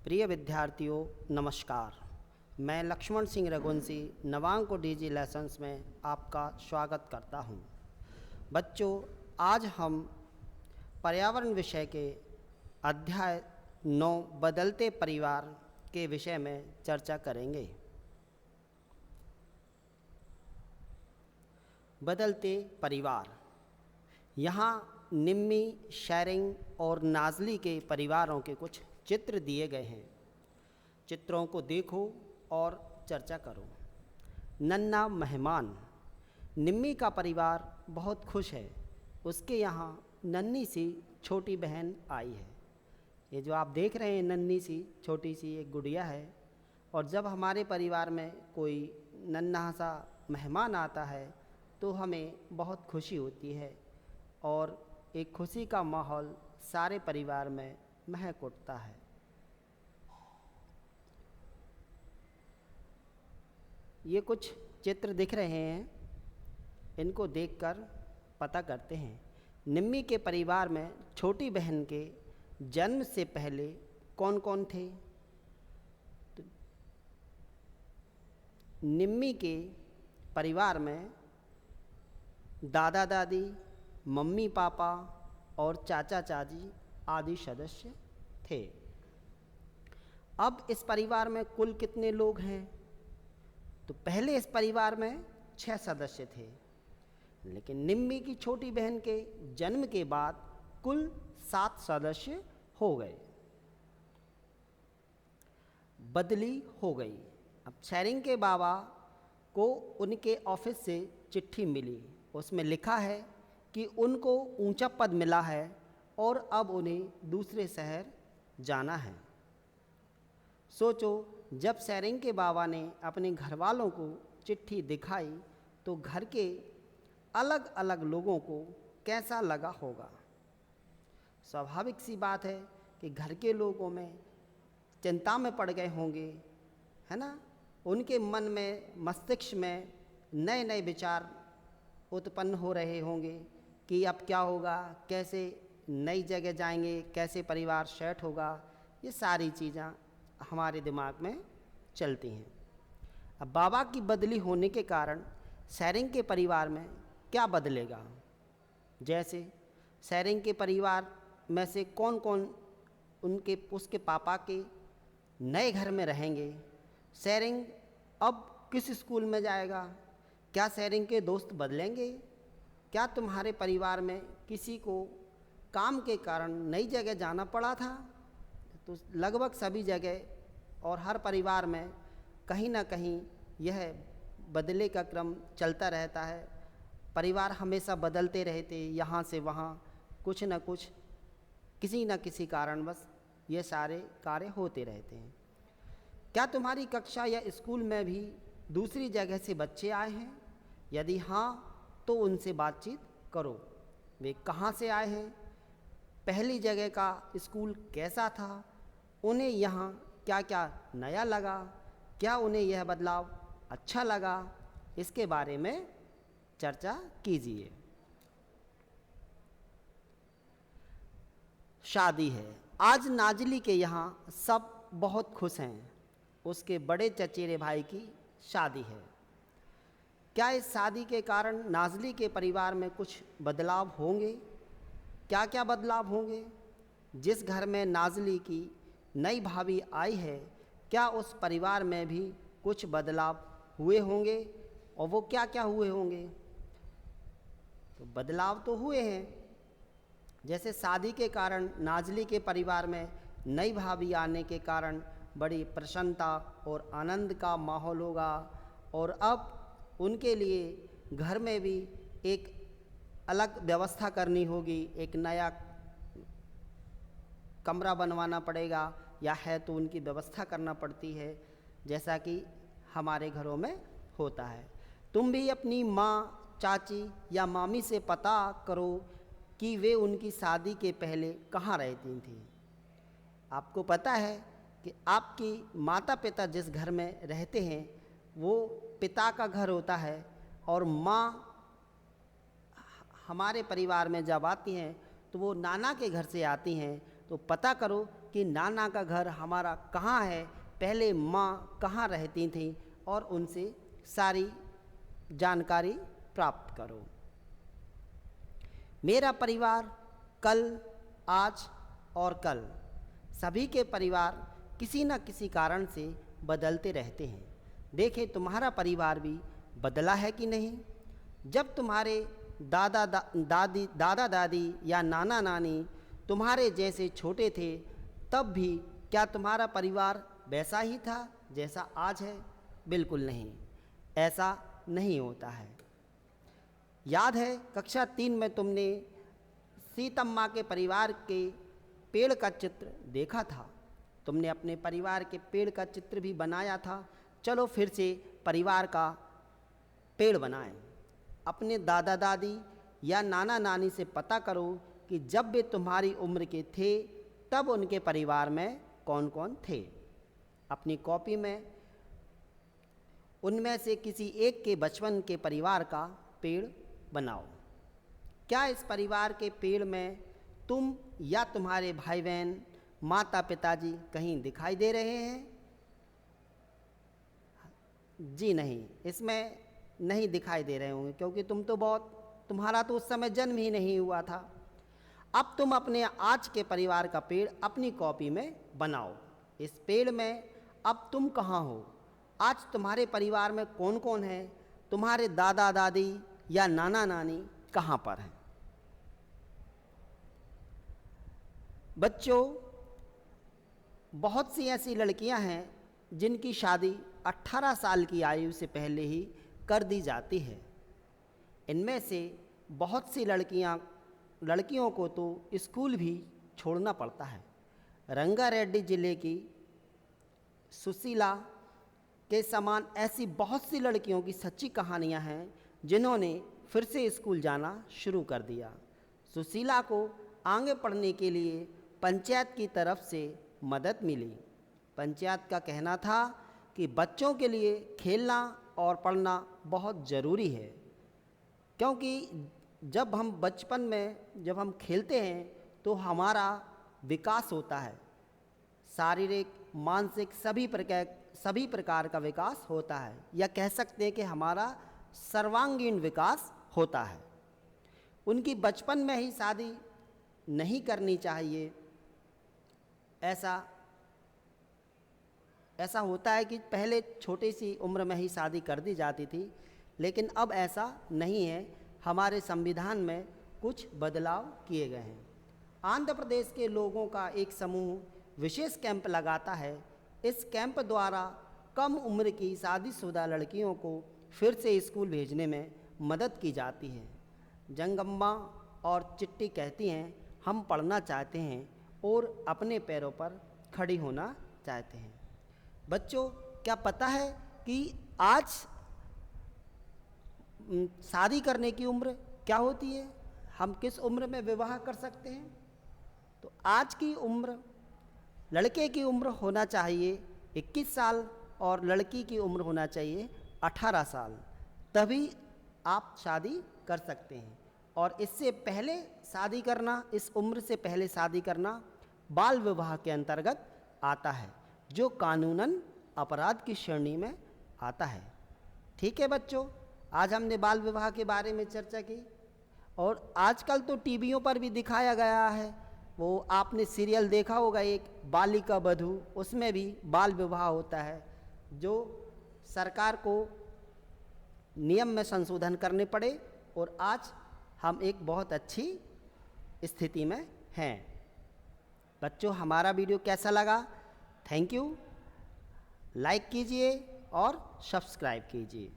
प्रिय विद्यार्थियों नमस्कार। मैं लक्ष्मण सिंह रघुवंशी नवांक डिजी लेसन्स में आपका स्वागत करता हूं। बच्चों, आज हम पर्यावरण विषय के अध्याय 9 बदलते परिवार के विषय में चर्चा करेंगे। बदलते परिवार। यहाँ निम्मी, शेरिंग और नाज़ली के परिवारों के कुछ चित्र दिए गए हैं। चित्रों को देखो और चर्चा करो। नन्हा मेहमान। निम्मी का परिवार बहुत खुश है। उसके यहाँ नन्ही सी छोटी बहन आई है। ये जो आप देख रहे हैं नन्ही सी छोटी सी एक गुड़िया है। और जब हमारे परिवार में कोई नन्हा सा मेहमान आता है तो हमें बहुत खुशी होती है और एक खुशी का माहौल सारे परिवार में महक उठता है। ये कुछ चित्र दिख रहे हैं, इनको देखकर पता करते हैं निम्मी के परिवार में छोटी बहन के जन्म से पहले कौन कौन थे। तो निम्मी के परिवार में दादा दादी, मम्मी पापा और चाचा चाची आदि सदस्य थे। अब इस परिवार में कुल कितने लोग हैं? तो पहले इस परिवार में 6 सदस्य थे, लेकिन निम्मी की छोटी बहन के जन्म के बाद कुल 7 सदस्य हो गए। बदली हो गई। अब शेरिंग के बाबा को उनके ऑफिस से चिट्ठी मिली। उसमें लिखा है कि उनको ऊंचा पद मिला है और अब उन्हें दूसरे शहर जाना है। सोचो, जब शेरिंग के बाबा ने अपने घर वालों को चिट्ठी दिखाई तो घर के अलग अलग लोगों को कैसा लगा होगा। स्वाभाविक सी बात है कि घर के लोगों में चिंता में पड़ गए होंगे, है ना। उनके मन में, मस्तिष्क में नए नए विचार उत्पन्न हो रहे होंगे कि अब क्या होगा, कैसे नई जगह जाएंगे, कैसे परिवार सेट होगा। ये सारी चीज़ें हमारे दिमाग में चलती हैं। अब बाबा की बदली होने के कारण शेरिंग के परिवार में क्या बदलेगा। जैसे शेरिंग के परिवार में से कौन कौन उसके पापा के नए घर में रहेंगे। शेरिंग अब किस स्कूल में जाएगा। क्या शेरिंग के दोस्त बदलेंगे। क्या तुम्हारे परिवार में किसी को काम के कारण नई जगह जाना पड़ा था। तो लगभग सभी जगह और हर परिवार में कहीं ना कहीं यह बदले का क्रम चलता रहता है। परिवार हमेशा बदलते रहते, यहाँ से वहाँ कुछ न कुछ, किसी न किसी कारणवश ये सारे कार्य होते रहते हैं। क्या तुम्हारी कक्षा या स्कूल में भी दूसरी जगह से बच्चे आए हैं? यदि हाँ तो उनसे बातचीत करो। वे कहाँ से आए हैं, पहली जगह का स्कूल कैसा था, उन्हें यहाँ क्या क्या नया लगा, क्या उन्हें यह बदलाव अच्छा लगा, इसके बारे में चर्चा कीजिए। शादी है। आज नाज़ली के यहाँ सब बहुत खुश हैं। उसके बड़े चचेरे भाई की शादी है। क्या इस शादी के कारण नाज़ली के परिवार में कुछ बदलाव होंगे? क्या क्या बदलाव होंगे? जिस घर में नाज़ली की नई भाभी आई है, क्या उस परिवार में भी कुछ बदलाव हुए होंगे? और वो क्या क्या हुए होंगे? तो बदलाव तो हुए हैं। जैसे शादी के कारण नाज़ली के परिवार में नई भाभी आने के कारण बड़ी प्रसन्नता और आनंद का माहौल होगा। और अब उनके लिए घर में भी एक अलग व्यवस्था करनी होगी। एक नया कमरा बनवाना पड़ेगा, या है तो उनकी व्यवस्था करना पड़ती है, जैसा कि हमारे घरों में होता है। तुम भी अपनी माँ, चाची या मामी से पता करो कि वे उनकी शादी के पहले कहाँ रहती थीं। आपको पता है कि आपकी माता पिता जिस घर में रहते हैं वो पिता का घर होता है, और माँ हमारे परिवार में जब आती हैं तो वो नाना के घर से आती हैं। तो पता करो कि नाना का घर हमारा कहाँ है, पहले माँ कहाँ रहती थी, और उनसे सारी जानकारी प्राप्त करो। मेरा परिवार कल, आज और कल, सभी के परिवार किसी न किसी कारण से बदलते रहते हैं। देखें तुम्हारा परिवार भी बदला है कि नहीं। जब तुम्हारे दादा दादी या नाना नानी तुम्हारे जैसे छोटे थे, तब भी क्या तुम्हारा परिवार वैसा ही था जैसा आज है? बिल्कुल नहीं, ऐसा नहीं होता है। याद है कक्षा 3 में तुमने सीतम्मा के परिवार के पेड़ का चित्र देखा था। तुमने अपने परिवार के पेड़ का चित्र भी बनाया था। चलो फिर से परिवार का पेड़ बनाएं। अपने दादा दादी या नाना नानी से पता करो कि जब वे तुम्हारी उम्र के थे तब उनके परिवार में कौन कौन थे। अपनी कॉपी में उनमें से किसी एक के बचपन के परिवार का पेड़ बनाओ। क्या इस परिवार के पेड़ में तुम या तुम्हारे भाई बहन, माता पिताजी कहीं दिखाई दे रहे हैं? जी नहीं, इसमें नहीं दिखाई दे रहे होंगे, क्योंकि तुम्हारा तो उस समय जन्म ही नहीं हुआ था। अब तुम अपने आज के परिवार का पेड़ अपनी कॉपी में बनाओ। इस पेड़ में अब तुम कहाँ हो? आज तुम्हारे परिवार में कौन कौन है? तुम्हारे दादा दादी या नाना नानी कहाँ पर हैं? बच्चों, बहुत सी ऐसी लड़कियां हैं जिनकी शादी 18 साल की आयु से पहले ही कर दी जाती है। इनमें से बहुत सी लड़कियों को तो स्कूल भी छोड़ना पड़ता है। रंगारेड्डी जिले की सुशीला के समान ऐसी बहुत सी लड़कियों की सच्ची कहानियां हैं जिन्होंने फिर से स्कूल जाना शुरू कर दिया। सुशीला को आगे पढ़ने के लिए पंचायत की तरफ से मदद मिली। पंचायत का कहना था कि बच्चों के लिए खेलना और पढ़ना बहुत ज़रूरी है, क्योंकि जब हम बचपन में जब हम खेलते हैं तो हमारा विकास होता है, शारीरिक, मानसिक सभी प्रकार का विकास होता है, या कह सकते हैं कि हमारा सर्वांगीण विकास होता है। उनकी बचपन में ही शादी नहीं करनी चाहिए। ऐसा होता है कि पहले छोटी सी उम्र में ही शादी कर दी जाती थी, लेकिन अब ऐसा नहीं है। हमारे संविधान में कुछ बदलाव किए गए हैं। आंध्र प्रदेश के लोगों का एक समूह विशेष कैंप लगाता है। इस कैंप द्वारा कम उम्र की शादीशुदा लड़कियों को फिर से स्कूल भेजने में मदद की जाती है। जंगम्मा और चिट्टी कहती हैं, हम पढ़ना चाहते हैं और अपने पैरों पर खड़ी होना चाहते हैं। बच्चों, क्या पता है कि आज शादी करने की उम्र क्या होती है? हम किस उम्र में विवाह कर सकते हैं? तो आज की उम्र, लड़के की उम्र होना चाहिए 21 साल और लड़की की उम्र होना चाहिए 18 साल, तभी आप शादी कर सकते हैं। और इससे पहले शादी करना, इस उम्र से पहले शादी करना बाल विवाह के अंतर्गत आता है, जो कानूनन अपराध की श्रेणी में आता है। ठीक है बच्चों, आज हमने बाल विवाह के बारे में चर्चा की। और आजकल तो टीवियों पर भी दिखाया गया है, वो आपने सीरियल देखा होगा एक बालिका बधू, उसमें भी बाल विवाह होता है, जो सरकार को नियम में संशोधन करने पड़े और आज हम एक बहुत अच्छी स्थिति में हैं। बच्चों, हमारा वीडियो कैसा लगा? Thank you. लाइक कीजिए और सब्सक्राइब कीजिए।